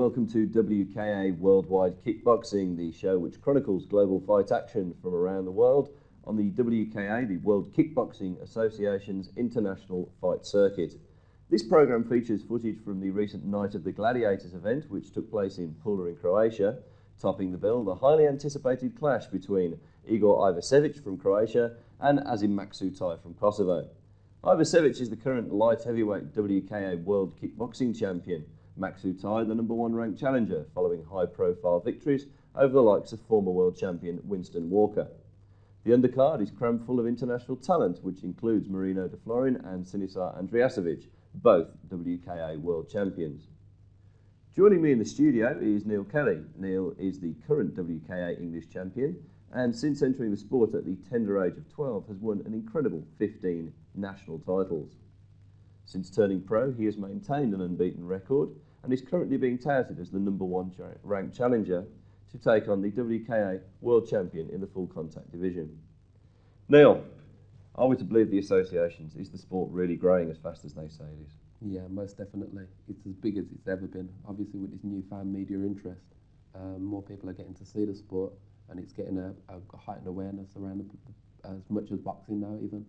welcome to WKA Worldwide Kickboxing, the show which chronicles global fight action from around the world on the WKA, the World Kickboxing Association's international fight circuit. This programme features footage from the recent Night of the Gladiators event, which took place in Pula in Croatia. Topping the bill, the highly anticipated clash between Igor Ivasevic from Croatia and Azim Maksutai from Kosovo. Ivasevic is the current light heavyweight WKA World Kickboxing champion. Maksutai, the number one ranked challenger, following high-profile victories over the likes of former world champion Winston Walker. The undercard is crammed full of international talent, which includes Marino de Florin and Sinisar Andrijasevic, both WKA world champions. Joining me in the studio is Neil Kelly. Neil is the current WKA English champion, and since entering the sport at the tender age of 12 has won an incredible 15 national titles. Since turning pro, he has maintained an unbeaten record and is currently being touted as the number one ranked challenger to take on the WKA world champion in the full contact division. Neil, are we to believe the associations? Is the sport really growing as fast as they say it is? Yeah, most definitely. It's as big as it's ever been. Obviously, with this newfound media interest, more people are getting to see the sport, and it's getting a heightened awareness around as much as boxing now, even.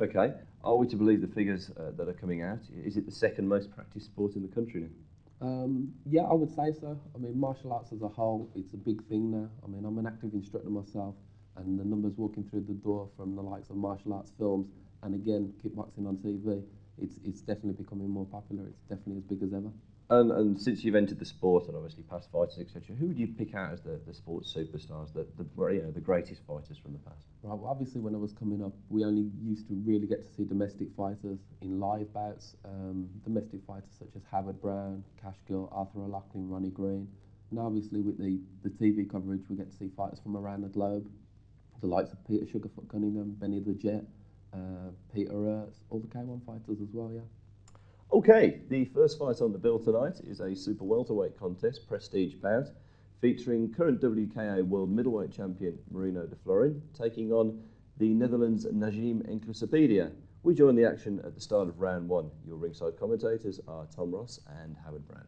Okay, are we to believe the figures that are coming out? Is it the second most practiced sport in the country now? Yeah, I would say so. I mean, martial arts as a whole, it's a big thing now. I mean, I'm an active instructor myself, and the numbers walking through the door from the likes of martial arts films and again, kickboxing on TV, it's definitely becoming more popular. It's definitely as big as ever. And since you've entered the sport and obviously past fighters, etc., who would you pick out as the sports superstars, the greatest fighters from the past? Right, well, obviously when I was coming up, we only used to really get to see domestic fighters in live bouts. Domestic fighters such as Howard Brown, Cash Gill, Arthur O'Loughlin, Ronnie Green. Now obviously with the TV coverage, we get to see fighters from around the globe. The likes of Peter Sugarfoot Cunningham, Benny the Jet, Peter Ertz, all the K1 fighters as well, yeah. Okay, the first fight on the bill tonight is a super welterweight contest, prestige bout, featuring current WKA world middleweight champion Marino de Florin, taking on the Netherlands' Najim Enciclopedia. We join the action at the start of round one. Your ringside commentators are Tom Ross and Howard Brown.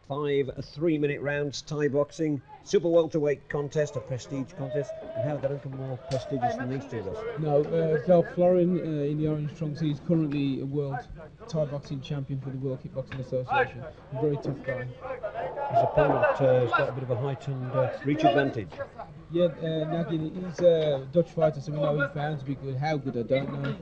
5 3-minute rounds, Thai boxing, super welterweight contest, a prestige contest. And how they don't come more prestigious than these two, though? No, Del Florin in the orange trunks, he's currently a world Thai boxing champion for the World Kickboxing Association. A very tough guy. His opponent has got a bit of a height and reach advantage. Yeah, Nagin, he's a Dutch fighter, so we know he's bound to be good. How good, I don't know.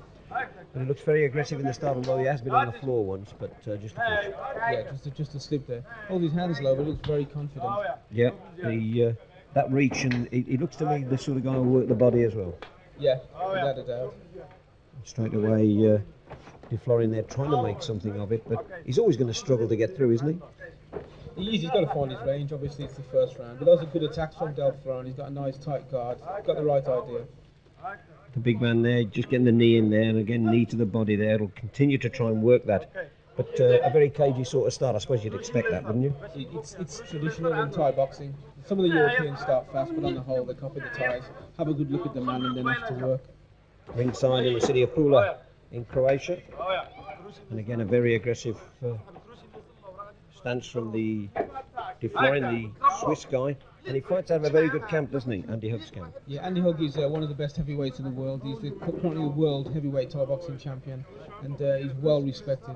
And he looks very aggressive in the start, although he has been on the floor once, but just a push. Yeah, just a slip there. Hold his hands low, but he looks very confident. Yeah, that reach, and he looks to me the sort of guy who will work the body as well. Yeah, without a doubt. Straight away, De Florin there trying to make something of it, but he's always going to struggle to get through, isn't he? He's got to find his range. Obviously, it's the first round, but those are good attacks from Del Florin. He's got a nice tight guard. Got the right idea. The big man there, just getting the knee in there, and again, knee to the body there. It'll continue to try and work that. But a very cagey sort of start. I suppose you'd expect that, wouldn't you? It's traditional in Thai boxing. Some of the Europeans start fast, but on the whole, they copy the Thais. Have a good look at the man and then have to work. Ringside in the city of Pula in Croatia. And again, a very aggressive stance from the De Florin, the Swiss guy. And he fights out of a very good camp, doesn't he? Andy Hugg's camp. Yeah, Andy Hugg is one of the best heavyweights in the world. He's currently the world heavyweight Thai boxing champion, and he's well respected.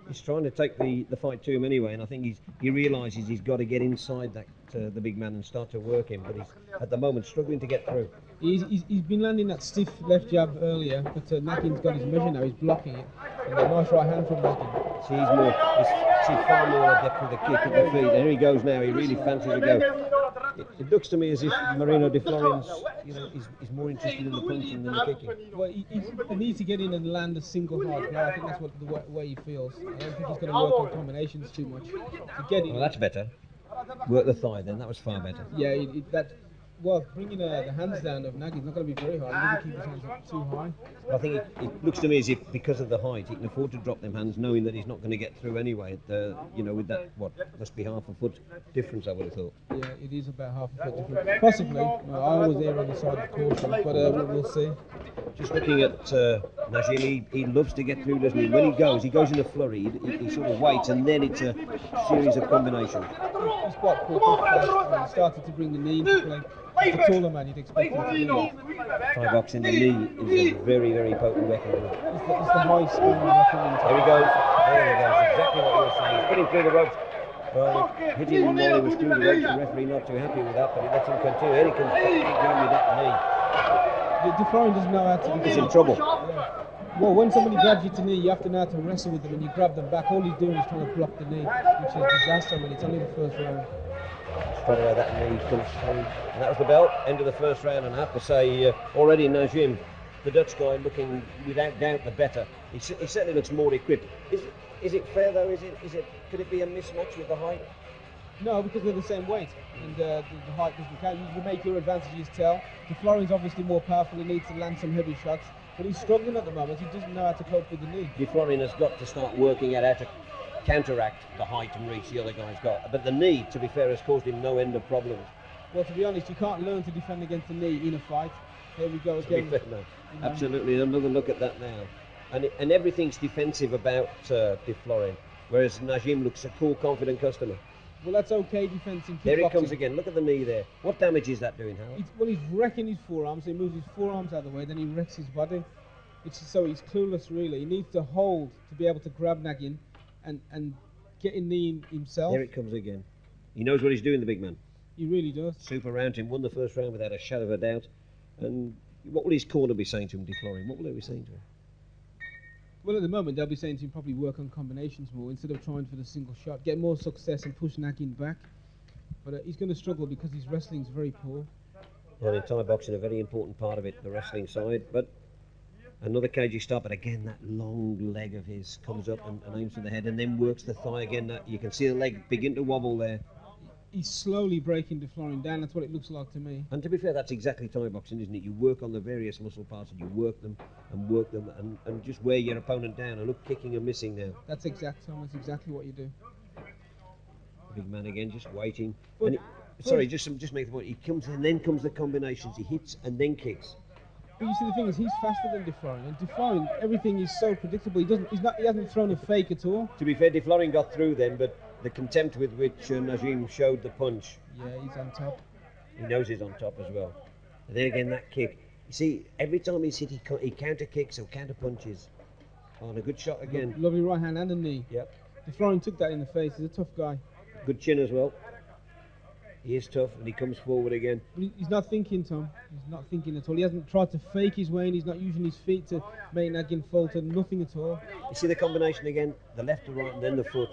He's trying to take the fight to him anyway, and I think he realises he's got to get inside that the big man and start to work him, but he's at the moment struggling to get through. He's been landing that stiff left jab earlier, but Nagin's got his measure now. He's blocking it. And a nice right hand from Nagin. He's far more adept with the kick at the feet. There he goes now. He really fancies a go. It looks to me as if Marino de Florin's, is more interested in the punching than the kicking. Well, he needs to get in and land a single hard blow. I think that's what the way he feels. I don't think he's going to work on combinations too much. To get in. Well, that's better. Work the thigh then. That was far better. Yeah, Well, bringing the hands down of Nagy's not going to be very hard. He doesn't keep his hands up too high. I think it looks to me as if, because of the height, he can afford to drop them hands, knowing that he's not going to get through anyway. With that, must be half a foot difference, I would have thought. Yeah, it is about half a foot different. Possibly. I was there on the side of caution, but we'll see. Just looking at Najim, he loves to get through, doesn't he? When he goes in a flurry, he sort of waits, and then it's a series of combinations. He's quite quick, fast. He started to bring the knee into play. As a taller man, you'd expect him to do that. Thai boxing, the knee is a very, very potent weapon. It's the high scoring weapon in There he goes. There he goes. Exactly what you were saying. He's putting through the ropes. Well, hitting him while he was through the ropes. The referee not too happy with that, but he lets him continue. Here he can keep going with that knee. DeFlorian doesn't know how to do He's in trouble. Yeah. Well, when somebody grabs your knee, you have to know how to wrestle with them, and you grab them back. All he's doing is trying to block the knee, which is a disaster when it's only the first round. Straight away that knee comes through. And that was the bell, end of the first round, and I have to say, already Najim, the Dutch guy, looking without doubt the better. He certainly looks more equipped. Is it fair though? Could it be a mismatch with the height? No, because they're the same weight, and the height doesn't count. You make your advantages tell. DeFlorian's obviously more powerful. He needs to land some heavy shots, but he's struggling at the moment. He doesn't know how to cope with the knee. DeFlorian has got to start working out how to counteract the height and reach the other guy's got. But the knee, to be fair, has caused him no end of problems. Well, to be honest, you can't learn to defend against the knee in a fight. Here we go again. No. Absolutely, another look at that now. And everything's defensive about DeFlorian, whereas Najim looks a cool, confident customer. Well, that's okay defense in kickboxing. There he comes again. Look at the knee there. What damage is that doing, Howard? He's wrecking his forearms. So he moves his forearms out of the way, then he wrecks his body. So he's clueless, really. He needs to hold to be able to grab Nagin and get a knee himself. There it comes again. He knows what he's doing, the big man. He really does. Super round him, won the first round without a shadow of a doubt. And what will his corner be saying to him, DeFlorian? What will they be saying to him? Well, at the moment, they'll be saying to him probably work on combinations more instead of trying for the single shot. Get more success and push Nagin back. But he's going to struggle because his wrestling's very poor. Well, in Thai boxing, a very important part of it, the wrestling side. But another cagey stop, but again, that long leg of his comes up and aims for the head and then works the thigh again. You can see the leg begin to wobble there. He's slowly breaking DeFlorian down. That's what it looks like to me. And to be fair, that's exactly Thai boxing, isn't it? You work on the various muscle parts and you work them and just wear your opponent down. And look, kicking and missing now. That's exactly what you do. Big man again, just waiting. But, Just make the point. He comes and then comes the combinations. He hits and then kicks. But you see, the thing is, he's faster than DeFlorian. And DeFlorian, everything is so predictable. He hasn't thrown a fake at all. To be fair, DeFlorian got through then, but the contempt with which Najim showed the punch. Yeah, he's on top. He knows he's on top as well. And then again, that kick. You see, every time he's hit, he counter kicks or counter punches. Oh, and a good shot again. Lovely right hand and a knee. Yep. DeFlorian took that in the face. He's a tough guy. Good chin as well. He is tough, and he comes forward again. But he's not thinking, Tom. He's not thinking at all. He hasn't tried to fake his way in. He's not using his feet to make Nagin falter. Nothing at all. You see the combination again? The left to right and then the foot.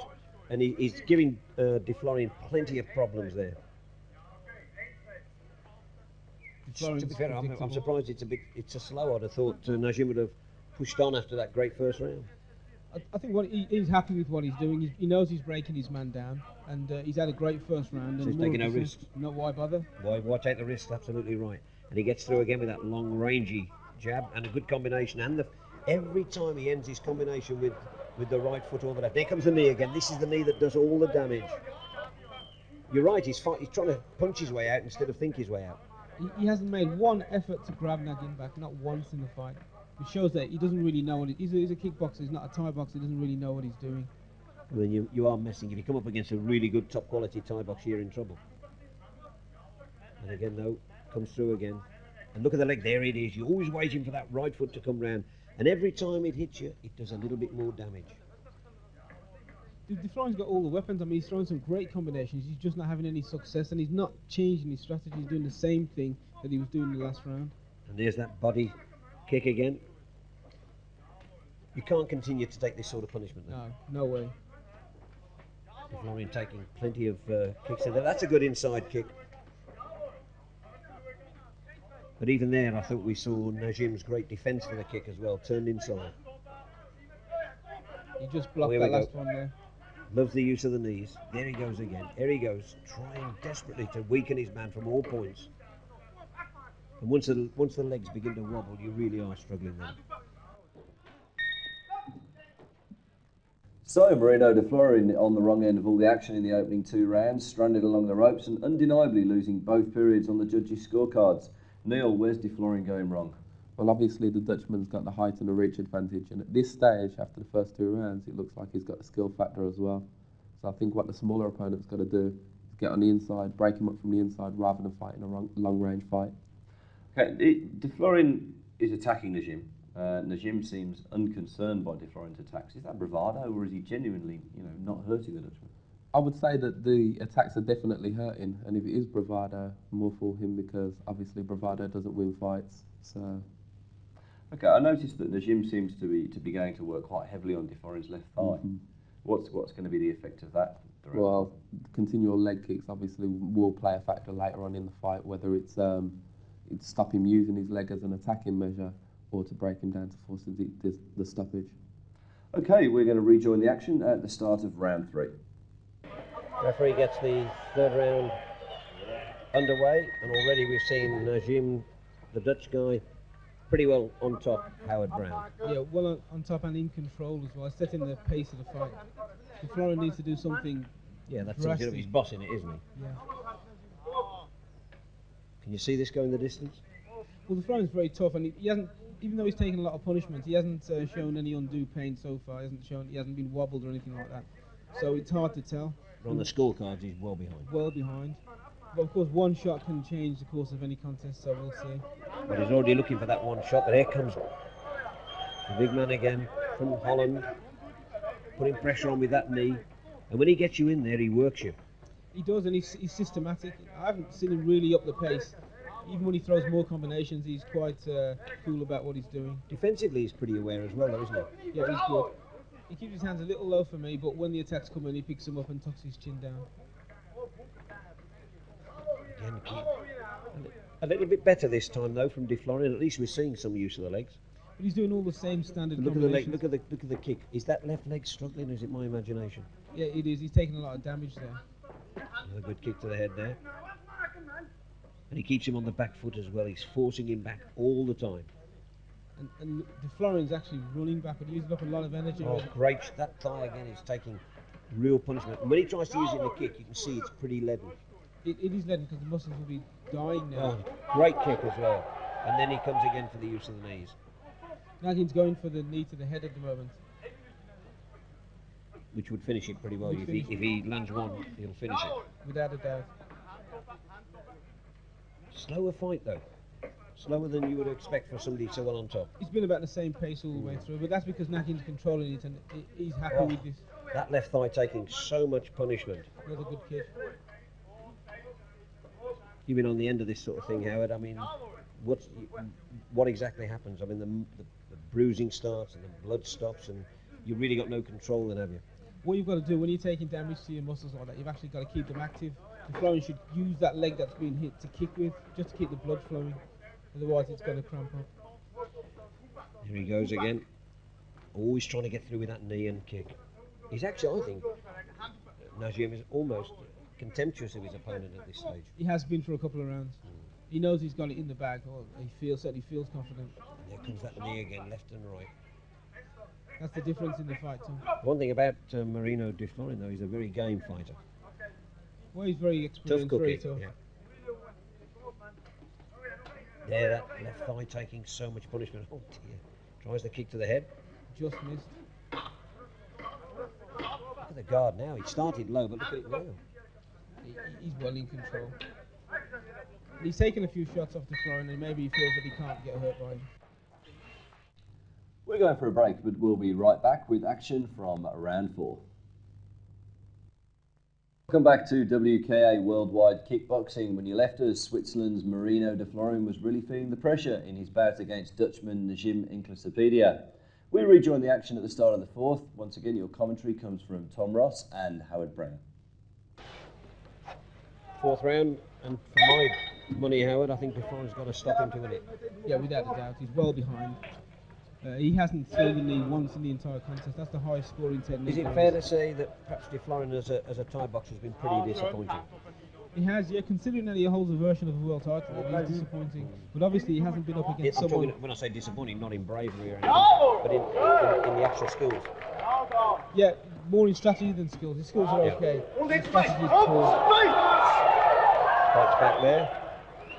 And he's giving DeFlorian plenty of problems there. To be fair, I'm surprised it's a slow. I'd have thought Najim would have pushed on after that great first round. I think he's happy with what he's doing. He knows he's breaking his man down, and he's had a great first round. So and he's taking no risks. No, why bother? Why take the risk? Absolutely right. And he gets through again with that long, rangy jab and a good combination. And every time he ends his combination with the right foot or the left. There comes the knee again. This is the knee that does all the damage. You're right. He's trying to punch his way out instead of think his way out. He hasn't made one effort to grab Nagin back, not once in the fight. It shows that he doesn't really know what he's a kickboxer. He's not a Thai boxer. He doesn't really know what he's doing. Well, then you are messing. If you come up against a really good top quality Thai boxer, you're in trouble. And again, though, comes through again. And look at the leg. There it is. You're always waiting for that right foot to come round. And every time it hits you, it does a little bit more damage. DeFlorian's got all the weapons. I mean, he's throwing some great combinations. He's just not having any success, and he's not changing his strategy. He's doing the same thing that he was doing in the last round. And there's that body kick again. You can't continue to take this sort of punishment. No way. DeFlorian taking plenty of kicks in there. That's a good inside kick. But even there, I thought we saw Najim's great defence for the kick as well, turned inside. He just blocked that last one there. Loves the use of the knees. There he goes again. There he goes, trying desperately to weaken his man from all points. And once the legs begin to wobble, you really are struggling then. So, Marino de Florin on the wrong end of all the action in the opening 2 rounds, stranded along the ropes and undeniably losing both periods on the judges' scorecards. Neil, where's de Florin going wrong? Well, obviously the Dutchman's got the height and the reach advantage, and at this stage, after the first 2 rounds, it looks like he's got a skill factor as well. So I think what the smaller opponent's got to do is get on the inside, break him up from the inside, rather than fighting a long-range fight. Okay, de Florin is attacking Najim. Najim seems unconcerned by de Florin's attacks. Is that bravado, or is he genuinely, not hurting the Dutchman? I would say that the attacks are definitely hurting, and if it is bravado, more for him, because obviously bravado doesn't win fights. So. Okay, I noticed that Najim seems to be going to work quite heavily on de Florin's left thigh. Mm-hmm. What's going to be the effect of that? Well, continual leg kicks obviously will play a factor later on in the fight, whether it's stop him using his leg as an attacking measure or to break him down to force the stoppage. Okay, we're going to rejoin the action at the start of round 3. Referee gets the 3rd round underway, and already we've seen Najim, the Dutch guy, pretty well on top Howard Brown. Yeah, well on top and in control as well, setting the pace of the fight. De Florin needs to do something. Yeah, that's drastic. something he's bossing it, isn't he? Yeah. Can you see this going the distance? Well, De Florin's very tough, and he hasn't, even though he's taken a lot of punishment, he hasn't shown any undue pain so far. He hasn't been wobbled or anything like that. So it's hard to tell. On the scorecards, he's well behind. Well behind. But of course, one shot can change the course of any contest, so we'll see. But he's already looking for that one shot, but here comes the big man again from Holland, putting pressure on with that knee. And when he gets you in there, he works you. He does, and he's systematic. I haven't seen him really up the pace. Even when he throws more combinations, he's quite cool about what he's doing. Defensively, he's pretty aware as well, though, isn't he? Yeah, he's good. He keeps his hands a little low for me, but when the attacks come in, he picks them up and tucks his chin down. Again, a little bit better this time, though, from de Florin. At least we're seeing some use of the legs. But he's doing all the same standard Look at the leg. combinations. Look at the kick. Is that left leg struggling, or is it my imagination? Yeah, it is. He's taking a lot of damage there. Another good kick to the head there. And he keeps him on the back foot as well. He's forcing him back all the time. And de Florin's actually running back, but using up a lot of energy. Oh, great. That thigh again is taking real punishment. And when he tries to use it in the kick, you can see it's pretty leaden. It is leaden because the muscles will be dying now. Oh, great kick as well. And then he comes again for the use of the knees. Nagin's going for the knee to the head at the moment. Which would finish it pretty well. Would If finish he lands one, he'll finish it. Without a doubt. Slower fight though. Slower than you would expect for somebody so well on top. It's been about the same pace all the way through, but that's because Nagin's controlling it and he's happy with this. That left thigh taking so much punishment. Another good kick. You've been on the end of this sort of thing, Howard. I mean, what exactly happens? I mean, the bruising starts and the blood stops, and you've really got no control then, have you? What you've got to do when you're taking damage to your muscles like that, you've actually got to keep them active. De Florin should use that leg that's been hit to kick with, just to keep the blood flowing. Otherwise, it's going to cramp up. Here he goes again. Always trying to get through with that knee and kick. He's actually, I think, Najim is almost contemptuous of his opponent at this stage. He has been for a couple of rounds. He knows he's got it in the bag, or certainly feels confident. And there comes that knee again, left and right. That's the difference in the fight, Tom. One thing about Marino de Florin, though, he's a very game fighter. Well, he's very Tough experienced, very cookie. tough. Yeah. There, that left thigh taking so much punishment. Oh dear. Tries the kick to the head. Just missed. Look at the guard now. He started low, but look at it now. He's well in control. He's taken a few shots off De Florin, and maybe he feels that he can't get hurt by him. We're going for a break, but we'll be right back with action from round 4. Welcome back to WKA Worldwide Kickboxing. When you left us, Switzerland's Marino de Florin was really feeling the pressure in his bout against Dutchman Najim Inclusipedia. We rejoin the action at the start of the 4th. Once again, your commentary comes from Tom Ross and Howard Brown. 4th round, and for my money, Howard, I think de Florin's got to stop him to win it. Yeah, without a doubt. He's well behind. He hasn't thrown the knee once in the entire contest. That's the highest scoring technique. Is it fair to say that perhaps de Florin as a Thai boxer has been pretty disappointing? He has, yeah, considering that he holds a version of the world title, he's disappointing. But obviously he hasn't been up against I'm someone... talking, when I say disappointing, not in bravery or anything, but in the actual skills. Yeah, more in strategy than skills. His skills are okay. His strategy is poor. Fights back there,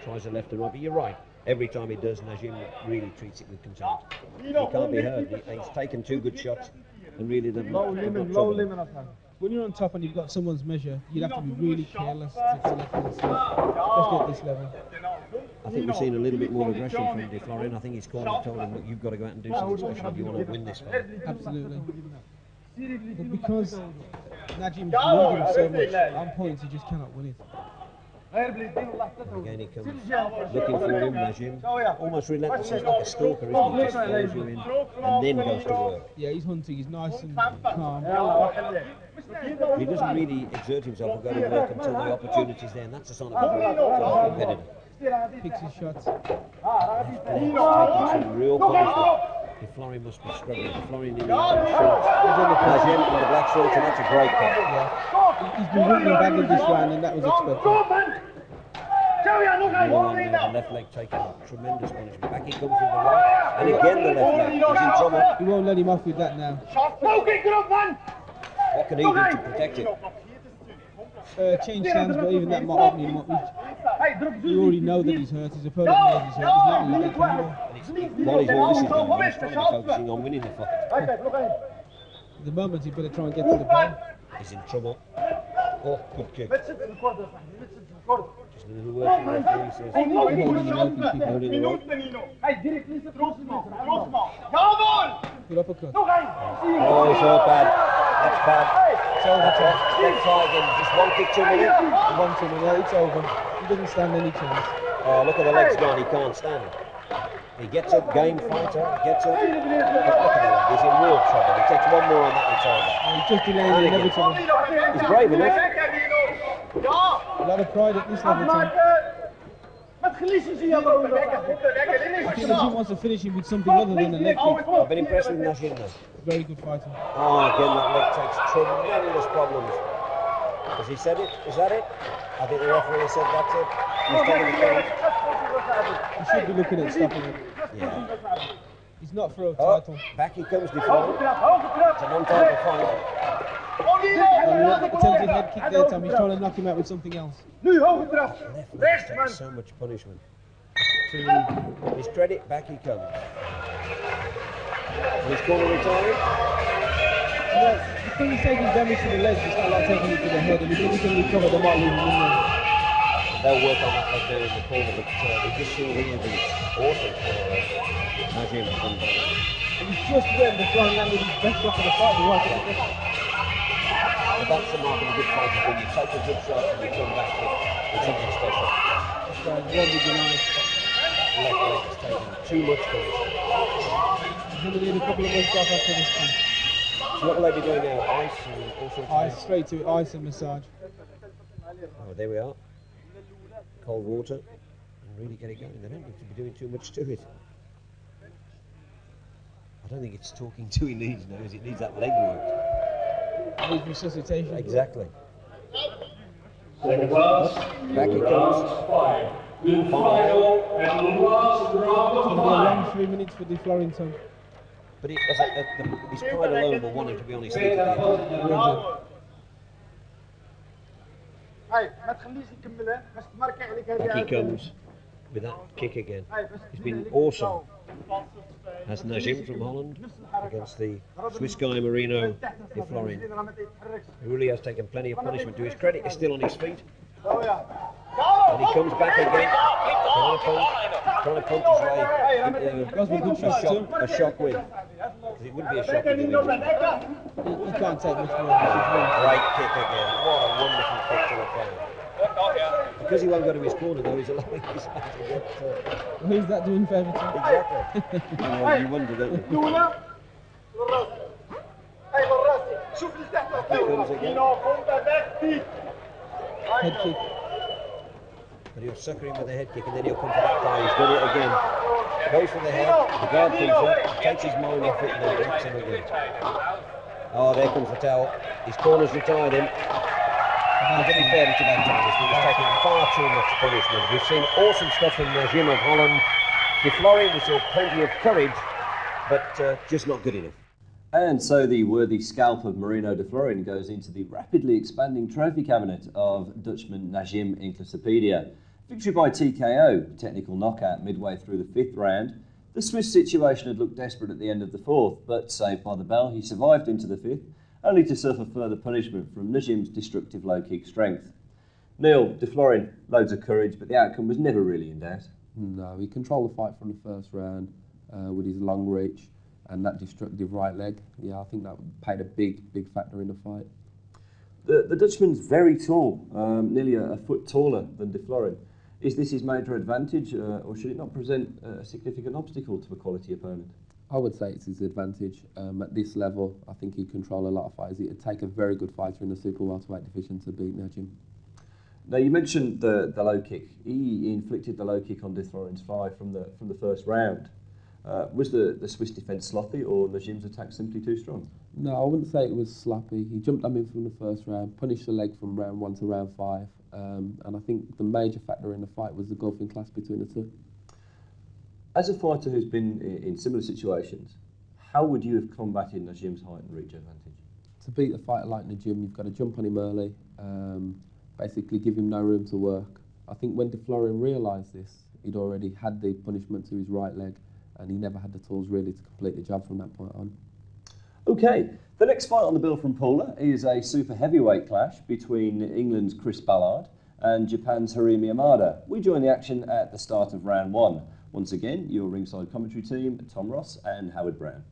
tries the left and right, but you're right. Every time he does, Najim really treats it with contempt. He can't be hurt. He's taken 2 good shots, and really they've not trouble. When you're on top and you've got someone's measure, you'd have to be really careless to let things slip, especially at this level. I think we've seen a little bit more aggression from De Florin. I think his corner told him, look, you've got to go out and do something special if you want to win this fight. Absolutely. But because Najim's moving so much on points, he just cannot win it. And again he comes looking for him, Najim. Almost relentless, he's like a stalker, isn't he? Just follows you in and then goes to work. Yeah, he's hunting, he's nice and calm. He doesn't really exert himself or go to work until the opportunity's there, and that's a sign of a competitor. Picks his shots. Taking some real punishment. De Florin must be struggling. De Florin in the orange shorts. Najim in the black shorts, and that's a great cut. Yeah. He's been running back in this round, and that was expected. The left leg taking tremendous punishment. Back he comes with the right, and again the left leg. He's in trouble. He won't let him off with that now. What can he do to protect it? Change stands, but even that might open him up. You already know that he's hurt. His opponent knows he's hurt. He's not like it anymore. While he's all this is going, he's trying to focusing on winning the fight. At the moment, he better try and get to the ball. He's in trouble. Oh, good kick. Just a little word from the referee, he says. Holding the rope and keep Holding the rope. Good uppercut. Oh, it's all bad. That's bad. It's over. Let's try again. Just 1 kick too many. 1 2 minutes. It's over. He doesn't stand any chance. Oh, look at the legs gone. He can't stand. He gets up, game fighter, gets up. Look at the leg. He's in real trouble. He takes one more on that, it's over. He's just delaying it every time. He's brave enough. A lot of pride at this level, Tom. I think Najim wants to finish him with something other than a leg kick. I've been impressed with Najim though. Very good fighter. Oh, again, that leg takes tremendous problems. Has he said it? Is that it? I think the referee said that's it. He's taking the count. He should be looking at stopping it. Yeah. He's not for a title. Back he comes before. It's a non-title fight. Attempted head kick there, Tom. He's trying to knock him out with something else. Left leg takes so much punishment. To his credit, back he comes. He's going to retire. Yeah, because he's taking damage to the legs, it's not like taking it to the head. And because he can recover, they might leave him in there. They'll work on that leg there in the corner, but we just saw here the awesome for Najim. And it's just when the flying landed his best shot of the fight, the right at But that's the mark of a good fighter. When you take a good shot and you come back with something special. this guy's won't be denied. Left leg is taking too much punishment. He's going to need a couple of months off after this one. So what will they be doing now? Ice and all sorts of Ice, things? straight to ice and massage. Oh, there we are. Cold water. And really get it going. They don't need to be doing too much to it. I don't think it's talking to he needs now, it needs that leg work. Needs resuscitation. Exactly. Second class, Back he comes. fight. The final and last round It's of going to be a long fight. 3 minutes for the Florington. But his pride alone will want him to be on his feet at the end. Back he comes with that kick again. He's been awesome. As Najim from Holland against the Swiss guy Marino De Florin. He really has taken plenty of punishment. To his credit, he's still on his feet. And he comes back again, trying to punch his way into a shock win. Because it wouldn't be a shock win. He can't take much more. Great kick again. What a wonderful kick to the face. Because he won't go to his corner though, he's allowing his man to get Who's that doing favour to? exactly. You wonder, don't you? Here comes again. Head kick. But he'll sucker him with a head kick and then he'll come for that thigh. He's done it again. Goes for the head, the guard comes up, takes his mind off it and then hits him again. Oh, there comes the towel. His corner's retired him. to be fair, it's about time. He's taking far too much punishment. We've seen awesome stuff from Jim of Holland. De Florin, we saw plenty of courage, but just not good enough. And so the worthy scalp of Marino de Florin goes into the rapidly expanding trophy cabinet of Dutchman Najim Encyclopedia. Victory by TKO, technical knockout midway through the 5th round. The Swiss situation had looked desperate at the end of the 4th, but saved by the bell, he survived into the 5th, only to suffer further punishment from Najim's destructive low kick strength. Neil, de Florin, loads of courage, but the outcome was never really in doubt. No, he controlled the fight from the first round with his long reach and that destructive right leg. Yeah, I think that played a big factor in the fight. The Dutchman's very tall, nearly a foot taller than de Florin. Is this his major advantage, or should it not present a significant obstacle to a quality opponent? I would say it's his advantage. At this level, I think he'd control a lot of fighters. It'd take a very good fighter in the super welterweight division to beat Najim. Now, you mentioned the low kick. He inflicted the low kick on de Florin's thigh from the first round. Was the Swiss defence sloppy, or Najim's attack simply too strong? No, I wouldn't say it was sloppy. He jumped on him from the first round, punished the leg from round 1 to round 5, and I think the major factor in the fight was the gulf in class between the two. As a fighter who's been in similar situations, how would you have combated Najim's height and reach advantage? To beat a fighter like Najim, you've got to jump on him early, basically give him no room to work. I think when de Florin realised this, he'd already had the punishment to his right leg, and he never had the tools really to complete the job from that point on. Okay, the next fight on the bill from Pula is a super heavyweight clash between England's Chris Ballard and Japan's Harimi Yamada. We join the action at the start of round 1. Once again, your ringside commentary team, Tom Ross and Howard Brown.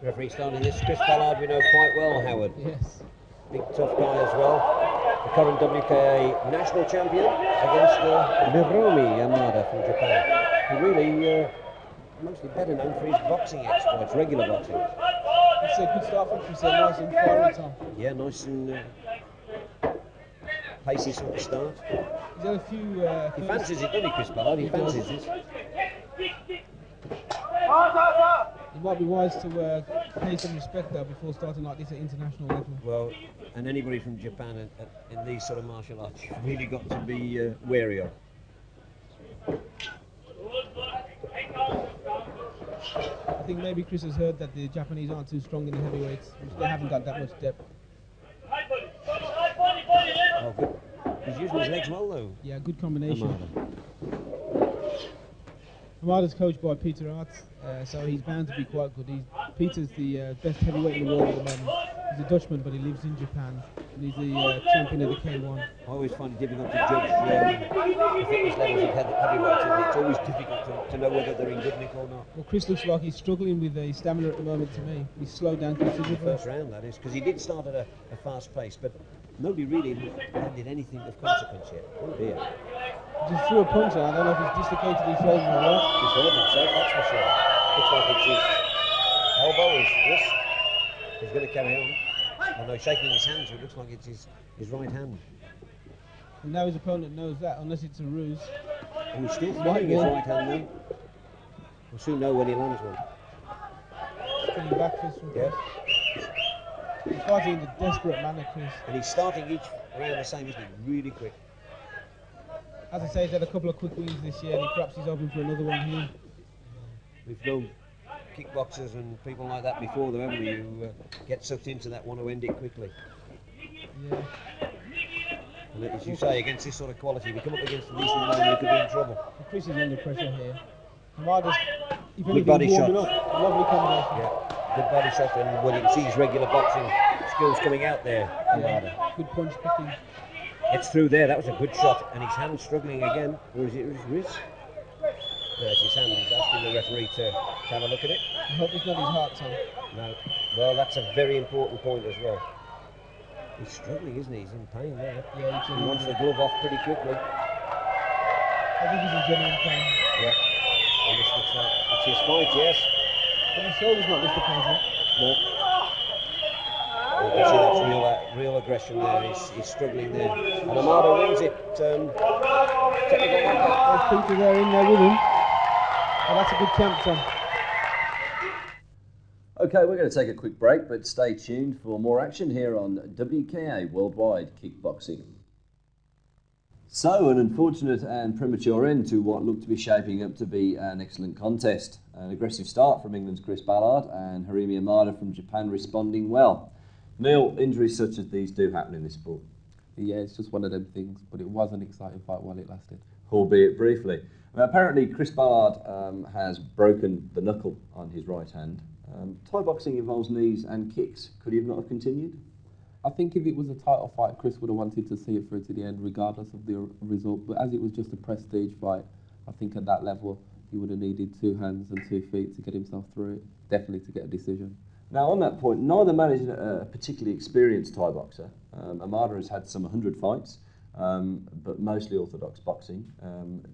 Referee starting this, Chris Ballard, we know quite well, Howard. Yes. Big tough guy as well. The current WKA national champion against Hiromi Yamada from Japan, who really mostly better known for his boxing exploits, regular boxing. It's a good start for Chris, nice and fiery, Tom. Yeah, nice and pacey sort of start. He's had a few... He fancies it, doesn't he, Chris Ballard? He fancies this. It might be wise to pay some respect though before starting like this at international level. Well, and anybody from Japan in these sort of martial arts really got to be wary of. I think maybe Chris has heard that the Japanese aren't too strong in the heavyweights, which they haven't got that much depth. Oh, good. He's using his legs well though. Yeah, good combination. Yamada. Yamada's coached by Peter Arts, so he's bound to be quite good. Peter's the best heavyweight in the world at the moment. He's a Dutchman, but he lives in Japan, and he's the champion of the K1. I always find it difficult to judge the fitness levels of heavyweights. It's always difficult to know whether they're in good nick or not. Well, Chris looks like he's struggling with his stamina at the moment to me. He's slowed down considerably. First round, that is, because he did start at a fast pace, but nobody really landed anything of consequence yet. Oh dear. Just threw a punch out. I don't know if he's dislocated his shoulders or what. He's hurt himself, that's for sure. Looks like it's his elbow, his wrist. He's going to carry on. I know, shaking his hand, so it looks like it's his right hand. And now his opponent knows that, unless it's a ruse. And he's still flying his right hand though. We'll soon know when he lands one. Spinning back fist from Chris. He's fighting in a desperate manner, Chris. And he's starting each round the same, isn't he? Really quick. As I say, he's had a couple of quick wins this year, and perhaps he's hoping for another one here. We've known kickboxers and people like that before, though, haven't we, who get sucked into that, want to end it quickly. Yeah. And as you say, against this sort of quality, if you come up against a decent man, you could be in trouble. And Chris is under pressure here. Hamada's, if Good body warming shots. up, lovely combination. Yeah, good body shot, and well, you can see his regular boxing skills coming out there. Yeah. Good punch picking. Gets through there, that was a good shot, and his hand struggling again. Or is it his wrist? There's his hand, he's asking the referee to have a look at it. I hope it's not his heart, Tom. No. Well, that's a very important point as well. He's struggling, isn't he? He's in pain there. Yeah, He wants the glove off pretty quickly. I think he's in genuine pain. Yeah. And this looks like it's his fight, yes. But his shoulder's not dislocated. No. You can see that's real aggression there. He's struggling there. And Amado wins it. Technical knockout. There's Peter there in there with him. Oh, that's a good count, Tom. Okay, we're going to take a quick break, but stay tuned for more action here on WKA Worldwide Kickboxing. So, an unfortunate and premature end to what looked to be shaping up to be an excellent contest. An aggressive start from England's Chris Ballard and Harimi Amada from Japan responding well. Neil, injuries such as these do happen in this sport. Yeah, it's just one of them things, but it was an exciting fight while it lasted. Albeit briefly. Now, apparently, Chris Ballard has broken the knuckle on his right hand. Thai boxing involves knees and kicks. Could he have not have continued? I think if it was a title fight, Chris would have wanted to see it through to the end, regardless of the result. But as it was just a prestige fight, I think at that level, he would have needed 2 hands and 2 feet to get himself through it, definitely to get a decision. Now, on that point, neither man is a particularly experienced Thai boxer. Amada has had some 100 fights, but mostly orthodox boxing.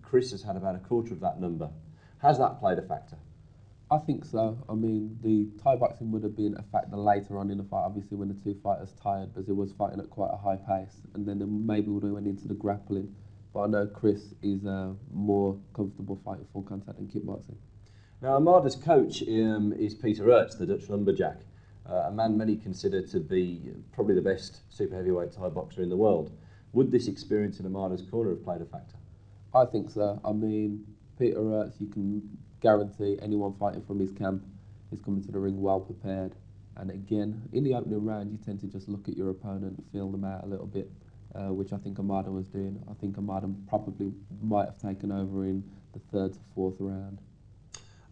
Chris has had about a quarter of that number. Has that played a factor? I think so. I mean, the Thai boxing would have been a factor later on in the fight, obviously, when the 2 fighters tired, because he was fighting at quite a high pace, and then maybe would have went into the grappling. But I know Chris is more comfortable fighting full contact than kickboxing. Now, Amada's coach is Peter Ertz, the Dutch lumberjack, a man many consider to be probably the best super heavyweight Thai boxer in the world. Would this experience in Amada's corner have played a factor? I think so. I mean, Peter Ertz, you can guarantee anyone fighting from his camp is coming to the ring well prepared. And again, in the opening round, you tend to just look at your opponent and feel them out a little bit, which I think Amada was doing. I think Amada probably might have taken over in the 3rd to 4th round.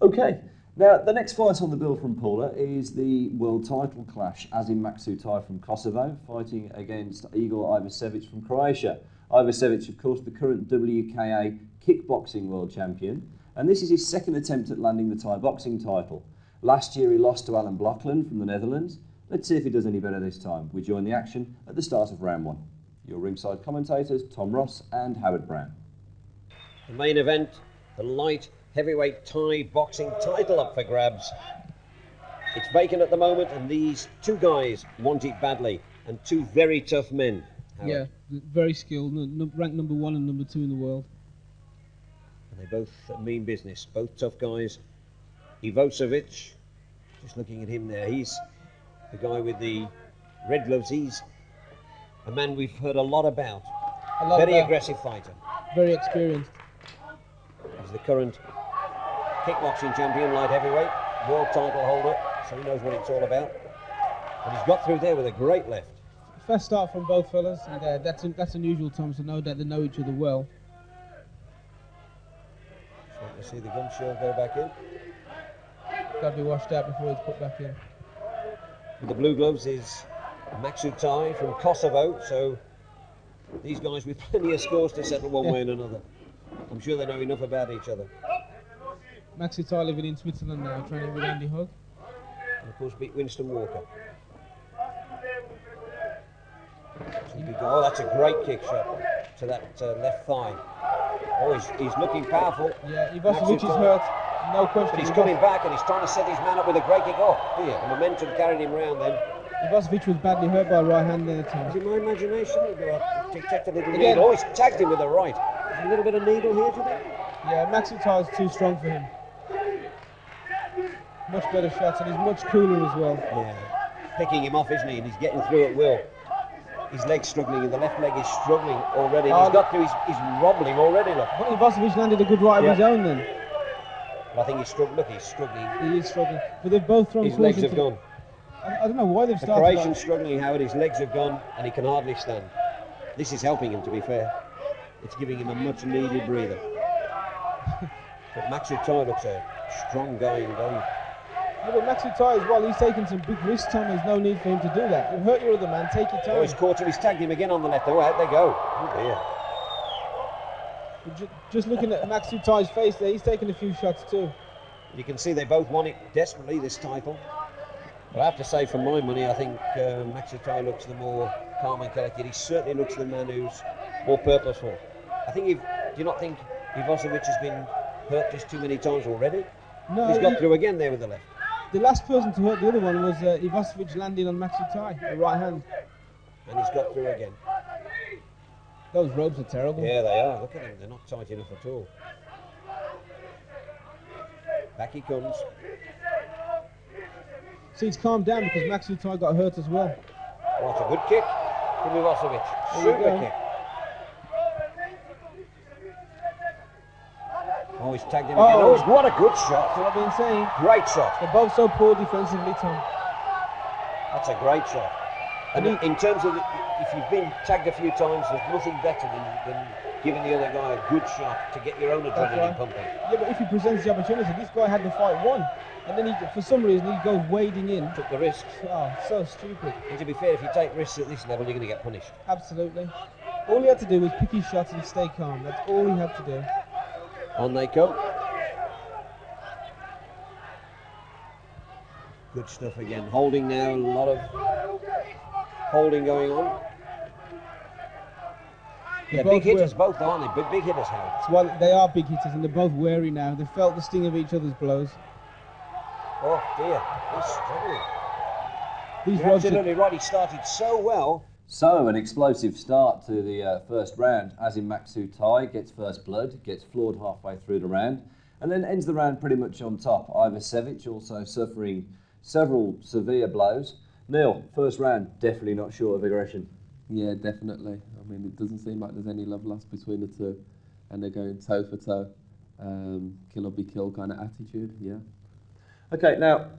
Okay, now the next fight on the bill from Paula is the world title clash. Azim Maksutai from Kosovo fighting against Igor Ivasevic from Croatia. Ivasevic, of course, the current WKA kickboxing world champion, and this is his 2nd attempt at landing the Thai boxing title. Last year he lost to Alan Blockland from the Netherlands. Let's see if he does any better this time. We join the action at the start of round 1. Your ringside commentators, Tom Ross and Howard Brown. The main event, the light heavyweight Thai boxing title up for grabs. It's vacant at the moment, and these 2 guys want it badly, and 2 very tough men. Howard. Yeah, very skilled, ranked number 1 and number 2 in the world. And they both mean business, both tough guys. Ivasevic, just looking at him there, he's the guy with the red gloves. He's a man we've heard a lot about. Very aggressive fighter. Very experienced. He's the current kickboxing champion, light heavyweight, world title holder, so he knows what it's all about. And he's got through there with a great left. First start from both fellas, and that's unusual, Tom, so know that they know each other well. So you see the gun shield go back in. Got to be washed out before he's put back in. With the blue gloves is Maksutai from Kosovo, so these guys with plenty of scores to settle one way and another. I'm sure they know enough about each other. Maksutai living in Switzerland now, training with Andy Hug. And of course beat Winston Walker. Oh, that's a great kick shot to that left thigh. Oh, he's looking powerful. Yeah, Ivasevic is hurt, no question. But he's coming back and he's trying to set his man up with a great kick. Oh, dear, the momentum carried him round then. Ivasevic was badly hurt by a right hand there, Tom. Is it my imagination? He checked a little needle. Oh, he's tagged him with the right. There's a little bit of needle here today. Yeah, Maksutai is too strong for him. Much better shots, and he's much cooler as well. Yeah, picking him off, isn't he? And he's getting through at will. His leg's struggling, and the left leg is struggling already. He's got through, he's wobbling already, look. But Ivasevic landed a good right of his own then. But I think he's struggling. Look, he's struggling. He is struggling. But they've both thrown his legs have gone. I don't know why they've The started. Croatian's struggling, Howard. His legs have gone, and he can hardly stand. This is helping him, to be fair. It's giving him a much-needed breather. But Maksutai looks a strong guy indeed. Yeah, but Maksutai as well, he's taking some big risks, Tom. There's no need for him to do that. You'll hurt your other man, take your time. Oh, he's caught him, he's tagged him again on the left. Oh, out they go. Oh, dear. Just looking at Maksutai's face there, he's taking a few shots too. You can see they both want it desperately, this title. But I have to say, for my money, I think Maksutai looks the more calm and collected. He certainly looks the man who's more purposeful. I think, do you not think Ivasevic has been hurt just too many times already? No, he's got through again there with the left. The last person to hurt the other one was Ivasevic landing on Maksutai, the right hand. And he's got through again. Those ropes are terrible. Yeah, they are. Look at them. They're not tight enough at all. Back he comes. See, it's calmed down because Max Utai got hurt as well. Oh, it's a good kick from Ivašević. There you Super go. kick. Oh, he's tagged him Oh. again. Oh, what a good That's shot. what I've been saying. Great shot. They're both so poor defensively, Tom. That's a great shot. And in terms of, if you've been tagged a few times, there's nothing better than giving the other guy a good shot to get your own adrenaline right. pumping. Yeah, but if he presents the opportunity, this guy had the fight won. And then for some reason, he goes wading in. Took the risks. Oh, so stupid. And to be fair, if you take risks at this level, you're going to get punished. Absolutely. All he had to do was pick his shots and stay calm. That's all he had to do. On they come. Good stuff again. Holding now, a lot of holding going on. They're They're big both hitters both, aren't they? Big hitters, Howard. It's one, they are big hitters and they're both wary now. They felt the sting of each other's blows. Oh dear, he's struggling. These You're roads absolutely right, he started so well. So, an explosive start to the first round, as in Max Utai gets first blood, gets floored halfway through the round, and then ends the round pretty much on top. Ivašević also suffering several severe blows. Neil, first round, definitely not short of aggression. Yeah, definitely. I mean, it doesn't seem like there's any love lost between the two, and they're going toe for toe, kill or be killed kind of attitude. Yeah. Okay, now,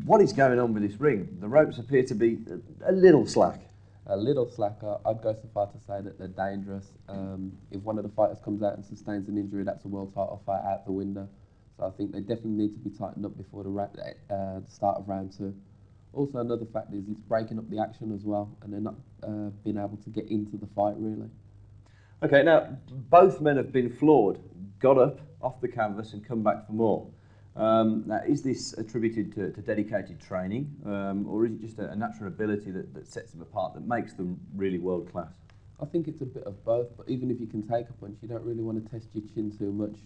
what is going on with this ring? The ropes appear to be a little slack. A little slacker. I'd go so far to say that they're dangerous. If one of the fighters comes out and sustains an injury, that's a world title fight out the window. So I think they definitely need to be tightened up before the start of round 2. Also, another fact is it's breaking up the action as well, and they're not being able to get into the fight really. Okay, now, both men have been floored, got up off the canvas and come back for more. Now, is this attributed to dedicated training, or is it just a natural ability that sets them apart, that makes them really world class? I think it's a bit of both, but even if you can take a punch, you don't really want to test your chin too much.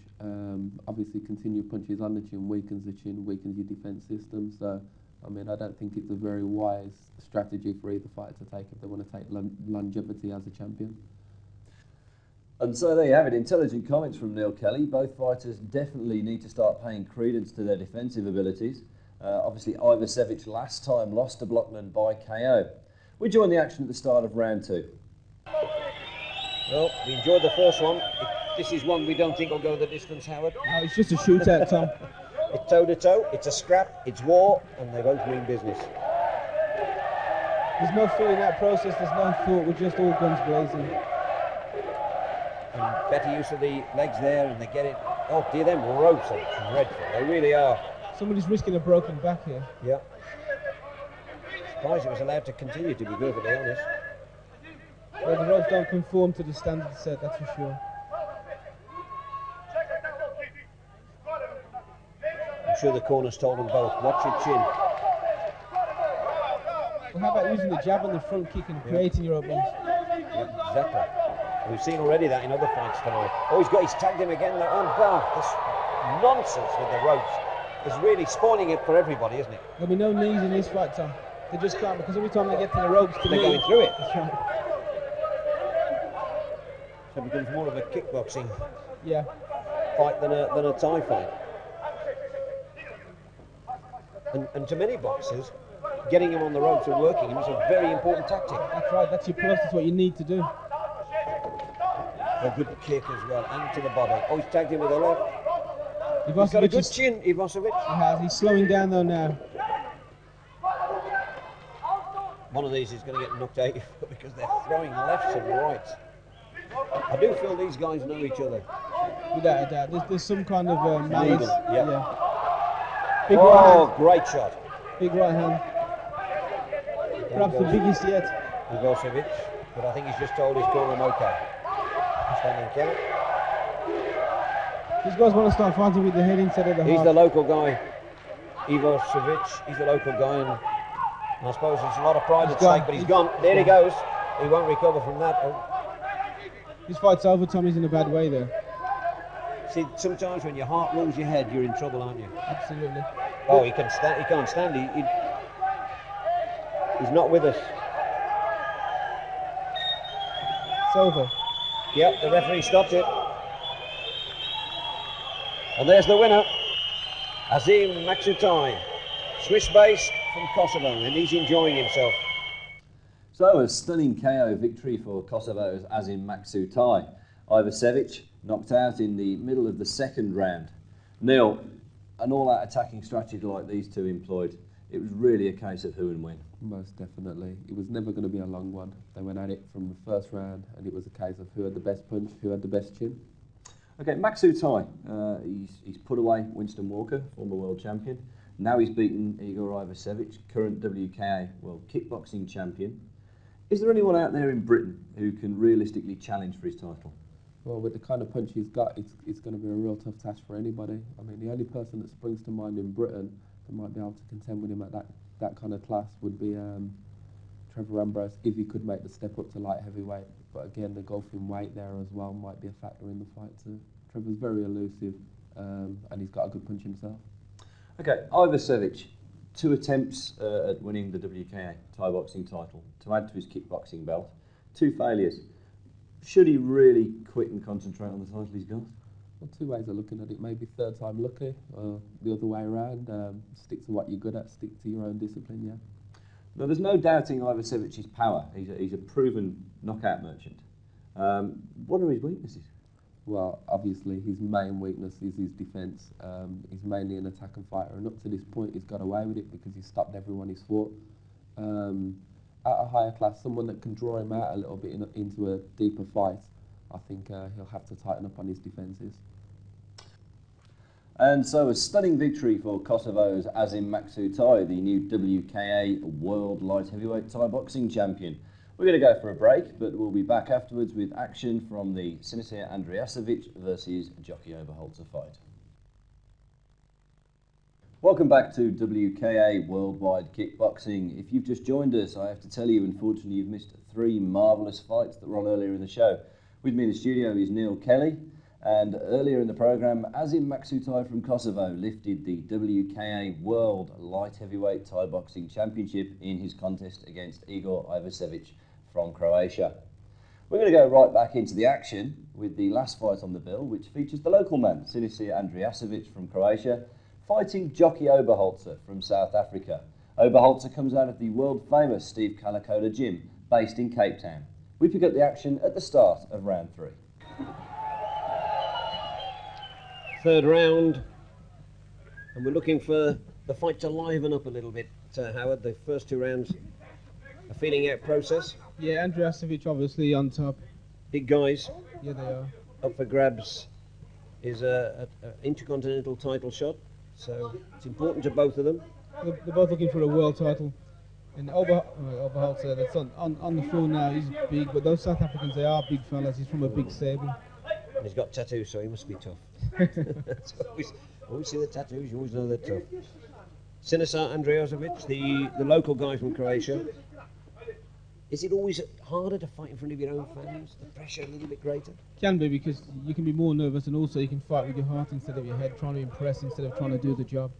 Obviously, continued punches on the chin weakens the chin, weakens your defence system. So, I mean, I don't think it's a very wise strategy for either fighter to take if they want to take longevity as a champion. And so there you have it, intelligent comments from Neil Kelly. Both fighters definitely need to start paying credence to their defensive abilities. Obviously, Ivašević last time lost to Blockman by KO. We join the action at the start of round 2. Well, we enjoyed the first one. This is one we don't think will go the distance, Howard. Oh, it's just a shootout, Tom. It's toe to toe, it's a scrap, it's war, and they both mean business. There's no fear in that process, there's no thought, we're just all guns blazing. And better use of the legs there, and they get it. Oh dear, them ropes are dreadful. They really are. Somebody's risking a broken back here. Yeah. Surprised it was allowed to continue, to be perfectly honest. Well, the ropes don't conform to the standard set, that's for sure. I'm sure the corner's told them both, watch your chin. Well, how about using the jab and the front kick and creating your openings? Yeah, exactly. We've seen already that in other fights tonight. Oh, he's tagged him again there on bar. This nonsense with the ropes is really spoiling it for everybody, isn't it? There'll be no knees in this fight, Tom. They just can't, because every time they get to the ropes to They're knee, going through it. That's right. So it becomes more of a kickboxing Yeah. fight than a Thai fight. And to many boxers, getting him on the ropes and working him is a very important tactic. That's right, that's your plus, that's what you need to do. A good kick as well, and to the body. Oh, he's tagged him with a left. He's got a Ivašević good chin, Ivašević. he's slowing down though now. One of these is going to get knocked out because they're throwing lefts and rights. I do feel these guys know each other. Without a doubt, there's some kind of malice. Yeah. Big right Oh, hand. great shot. Big right hand. Perhaps the biggest yet. Ivašević, but I think he's just told his corner I'm okay. Standing count. These guys want to start fighting with the head instead of the He's heart. the local guy. Ivašević, he's the local guy, and I suppose there's a lot of pride at stake, but he's gone. There he goes. He won't recover from that. Oh. This fight's over, Tommy's in a bad way there. See, sometimes when your heart rules your head, you're in trouble, aren't you? Absolutely. Oh, he can't stand. He's not with us. It's over. Yep, the referee stopped it. And there's the winner, Azim Maksutai, Swiss-based, from Kosovo, and he's enjoying himself. So, a stunning KO victory for Kosovo's Azim Maksutai. Ivasevic knocked out in the middle of the second round. Neil, an all-out attacking strategy like these two employed, it was really a case of who and when. Most definitely. It was never going to be a long one. They went at it from the first round, and it was a case of who had the best punch, who had the best chin. Okay, Maksutai, he's put away Winston Walker, former world champion. Now he's beaten Igor Ivasevic, current WKA World Kickboxing champion. Is there anyone out there in Britain who can realistically challenge for his title? Well, with the kind of punch he's got, it's going to be a real tough task for anybody. I mean, the only person that springs to mind in Britain that might be able to contend with him at that kind of class would be Trevor Ambrose, if he could make the step up to light heavyweight. But again, the gulf in weight there as well might be a factor in the fight too. Trevor's very elusive, and he's got a good punch himself. Okay, Ivasevic, 2 attempts at winning the WKA Thai boxing title to add to his kickboxing belt, 2 failures. Should he really quit and concentrate on the title he's got? Well, 2 ways of looking at it. Maybe third time lucky, or the other way around. Stick to what you're good at, stick to your own discipline, yeah. Now, there's no doubting Ivasevic's power. He's a proven knockout merchant. What are his weaknesses? Well, obviously his main weakness is his defence. He's mainly an attacking fighter, and up to this point he's got away with it because he's stopped everyone he's fought. At a higher class, someone that can draw him out a little bit into a deeper fight, I think he'll have to tighten up on his defences. And so a stunning victory for Kosovo's Azim Maksutai, the new WKA World Light Heavyweight Thai Boxing Champion. We're going to go for a break, but we'll be back afterwards with action from the Sinister Andrijasevic versus Jockey Oberholzer fight. Welcome back to WKA Worldwide Kickboxing. If you've just joined us, I have to tell you, unfortunately, you've missed 3 marvellous fights that were on earlier in the show. With me in the studio is Neil Kelly, and earlier in the programme, Azim Maksutai from Kosovo lifted the WKA World Light Heavyweight Thai Boxing Championship in his contest against Igor Ivasevic from Croatia. We're going to go right back into the action with the last fight on the bill, which features the local man, Sinister Andrijasevic from Croatia, fighting Jockey Oberholzer from South Africa. Oberholzer comes out of the world-famous Steve Calacoda gym, based in Cape Town. We pick up the action at the start of round 3. Third round, and we're looking for the fight to liven up a little bit, Howard. The first 2 rounds, a feeling out process. Yeah, Andrijasevic obviously on top. Big guys. Yeah, they are. Up for grabs is a intercontinental title shot, so it's important to both of them. They're both looking for a world title. And Oberholzer, that's on the floor now, he's big, but those South Africans, they are big fellas. He's from a big stable. And he's got tattoos, so he must be tough. So always see the tattoos, you always know they're tough. Sinister Andrijasevic, the local guy from Croatia. Is it always harder to fight in front of your own fans? The pressure a little bit greater? Can be, because you can be more nervous, and also you can fight with your heart instead of your head, trying to impress instead of trying to do the job.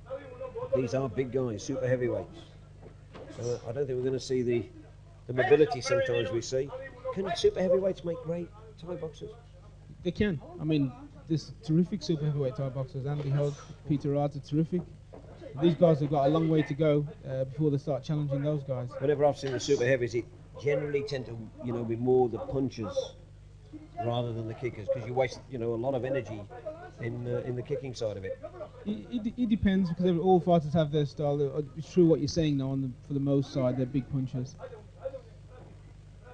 These are big guys, super heavyweights. So I don't think we're going to see the mobility sometimes we see. Can super heavyweights make great Thai boxers? They can. I mean, there's terrific super heavyweight Thai boxers. Andy Hogue, Peter Ards are terrific. These guys have got a long way to go before they start challenging those guys. Whenever I've seen the super heavies, it generally tend to, be more the punchers rather than the kickers, because you waste, a lot of energy in the kicking side of it. It depends, because all fighters have their style. It's true what you're saying now. For the most side, they're big punchers.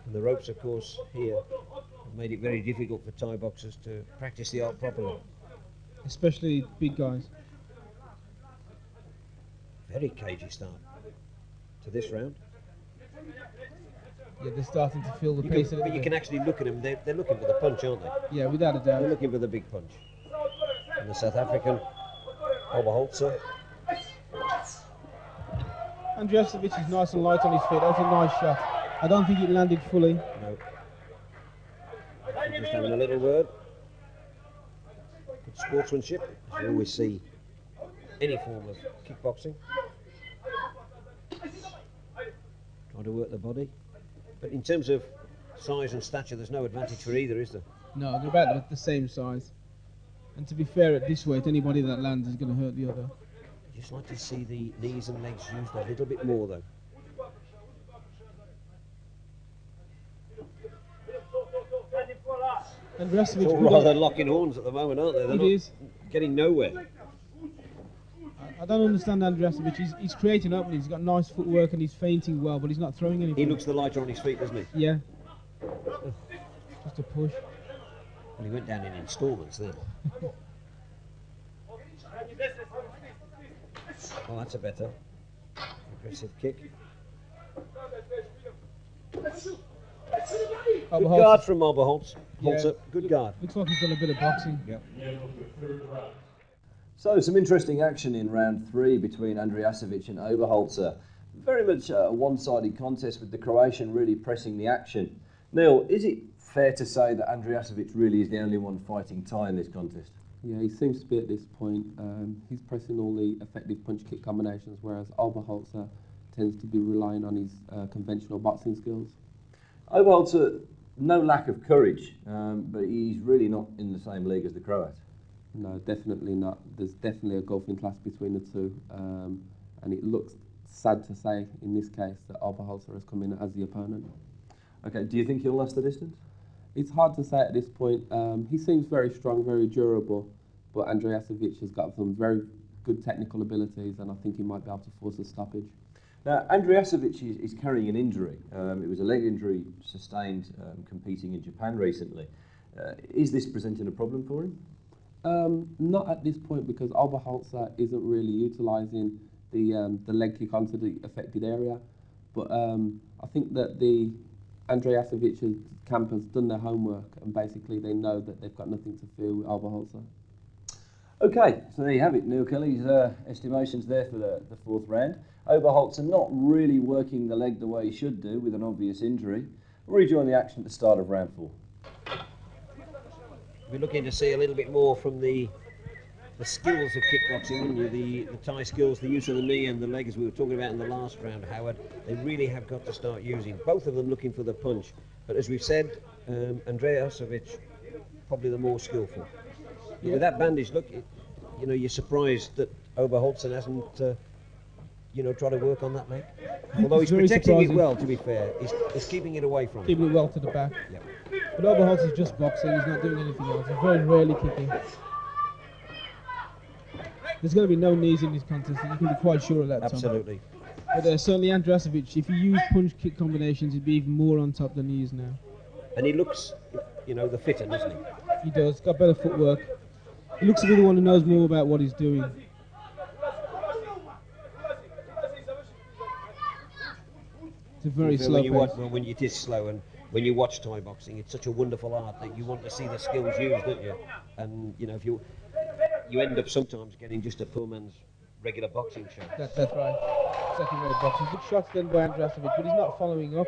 And the ropes, of course, here have made it very difficult for Thai boxers to practice the art properly. Especially big guys. Very cagey start to this round. Yeah, they're starting to feel the pace. But you can actually look at them. They're looking for the punch, aren't they? Yeah, without a doubt. They're looking for the big punch. And the South African, Oberholzer. Andrijasevic is nice and light on his feet. That's a nice shot. I don't think it landed fully. No. Just having a little word. Good sportsmanship, as you always see any form of kickboxing. Trying to work the body. But in terms of size and stature, there's no advantage for either, is there? No, they're about the same size. And to be fair, at this weight, anybody that lands is going to hurt the other. Just like to see the knees and legs used a little bit more, though. And Rasovic, It's all rather locking horns at the moment, aren't they? They're It not is. getting nowhere. I don't understand Andrasovic. He's creating openings. He's got nice footwork and he's feinting well, but he's not throwing anything. He looks the lighter on his feet, doesn't he? Yeah. Just a push. Well, he went down in instalments then. Oh, that's a better aggressive kick. Good guard from Oberholtz. Yeah. Good guard. Looks like he's done a bit of boxing. Yep. So some interesting action in round 3 between Andrijasevic and Oberholzer. Very much a one-sided contest with the Croatian really pressing the action. Neil, is it fair to say that Andrijasevic really is the only one fighting Thai in this contest? Yeah, he seems to be at this point. He's pressing all the effective punch-kick combinations, whereas Oberholzer tends to be relying on his conventional boxing skills. Oberholzer, no lack of courage, but he's really not in the same league as the Croat. No, definitely not. There's definitely a golfing class between the two, and it looks sad to say in this case that Oberholzer has come in as the opponent. Okay, do you think he'll last the distance? It's hard to say at this point. He seems very strong, very durable, but Andrijasevic has got some very good technical abilities, and I think he might be able to force a stoppage. Now, Andrijasevic is carrying an injury. It was a leg injury sustained competing in Japan recently. Is this presenting a problem for him? Not at this point, because Oberholzer isn't really utilising the leg kick onto the affected area. But I think that the Andrijasevic camp has done their homework, and basically they know that they've got nothing to fear with Oberholzer. Okay, so there you have it. Neil Kelly's estimations there for the 4th round. Oberholzer not really working the leg the way he should do with an obvious injury. We'll rejoin the action at the start of round 4. We're looking to see a little bit more from the skills of kickboxing, wouldn't you? The Thai skills, the use of the knee and the leg, as we were talking about in the last round, Howard. They really have got to start using, both of them looking for the punch. But as we've said, Andrijasevic probably the more skillful. But with that bandage, look, you're surprised that Oberholzer hasn't, tried to work on that leg. Although he's protecting it well, to be fair. He's keeping it away from him. Keeping it well to the back. Yep. But Oberholzer's just boxing. He's not doing anything else. He's very rarely kicking. There's going to be no knees in this contest. You can be quite sure of that, Tom. Absolutely. But certainly Andrijasevic, if he used punch-kick combinations, he'd be even more on top than he is now. And he looks, the fitter, doesn't he? He does. Got better footwork. He looks to be the one who knows more about what he's doing. It's a very slow pace. When it is slow, and when you watch Thai boxing, it's such a wonderful art that you want to see the skills used, don't you? And if you end up sometimes getting just a poor man's regular boxing show. That's right. Second-rate boxing. Good shots then by Andrijasevic, but he's not following up.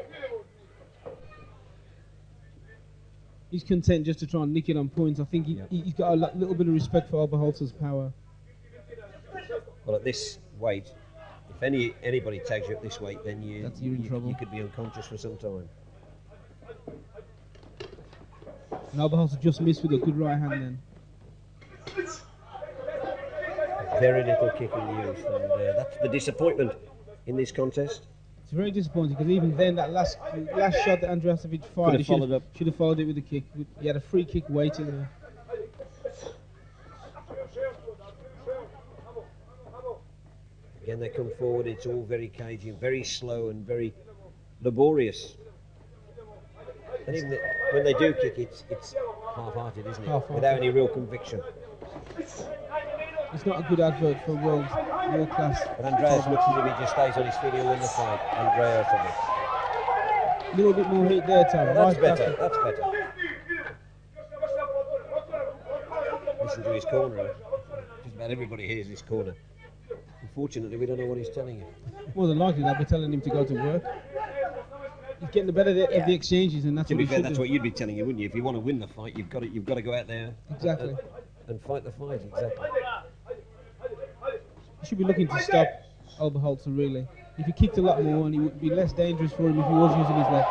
He's content just to try and nick it on points. I think he's got a little bit of respect for Oberholzer's power. Well, at this weight, if anybody tags you at this weight, then you're in trouble. You could be unconscious for some time. And Oberholzer just missed with a good right hand then. Very little kicking used, and that's the disappointment in this contest. It's very disappointing because even then, that last shot that Andrijasevic fired, he should have followed it with a kick. He had a free kick waiting there. Again, they come forward. It's all very cagey, very slow, and very laborious. And even when they do kick, it's half-hearted, isn't it? Half-hearted. Without any real conviction. It's not a good advert for world class. But Andreas looks as if he just stays on his feet, he'll win the fight. Andrijasevic. A little bit more heat there, Tom. That's better. That's better. Listen to his corner. Just about everybody hears his corner. Unfortunately, we don't know what he's telling you. More than likely, they'll be telling him to go to work. He's getting the better of the exchanges, and that's to what be he fair, should that's do. what you'd be telling you, wouldn't you? If you want to win the fight, you've got to go out there. Exactly. And fight the fight. Exactly. He should be looking to stop Oberholzer, really. If he kicked a lot more, and he would be less dangerous for him if he was using his legs.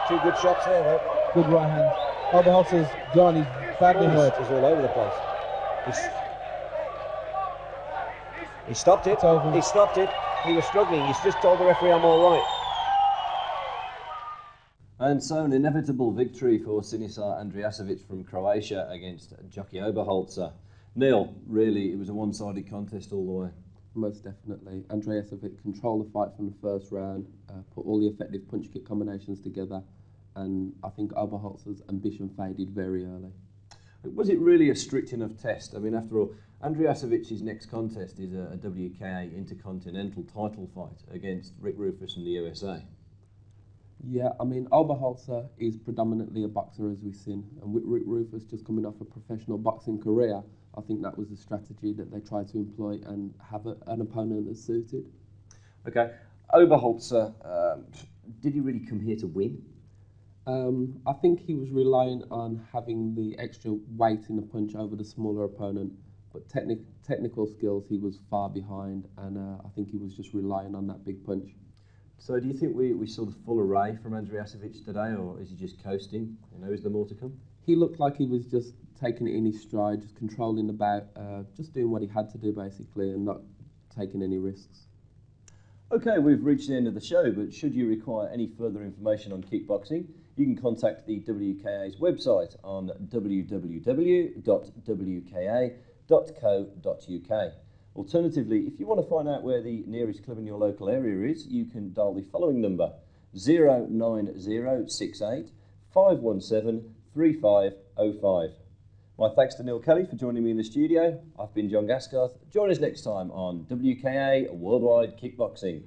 Two good shots there, though. Good right hand. Oberholzer's gone. He's badly hurt. He's all over the place. He stopped it. It's over. He stopped it. He was struggling. He's just told the referee, I'm all right. And so an inevitable victory for Sinisar Andrijasevic from Croatia against Jockey Oberholzer. Neil, really, it was a one-sided contest all the way. Most definitely. Andrijasevic controlled the fight from the first round, put all the effective punch-kick combinations together, and I think Oberholzer's ambition faded very early. Was it really a strict enough test? I mean, after all, Andriajasevic's next contest is a WKA Intercontinental title fight against Rick Rufus from the USA. Yeah, I mean, Oberholzer is predominantly a boxer, as we've seen, and with Rick Rufus just coming off a professional boxing career, I think that was the strategy that they tried to employ and have an opponent that's suited. Okay, Oberholzer, did he really come here to win? I think he was relying on having the extra weight in the punch over the smaller opponent, but technical skills he was far behind, and I think he was just relying on that big punch. So do you think we saw the full array from Andrijasevic today, or is he just coasting? Is there more to come? He looked like he was just taking it in his stride, just controlling the bout, just doing what he had to do basically, and not taking any risks. Okay, we've reached the end of the show, but should you require any further information on kickboxing, you can contact the WKA's website on www.wka.co.uk. Alternatively, if you want to find out where the nearest club in your local area is, you can dial the following number, 09068 517 3505. My thanks to Neil Kelly for joining me in the studio. I've been Jon Gaskarth. Join us next time on WKA Worldwide Kickboxing.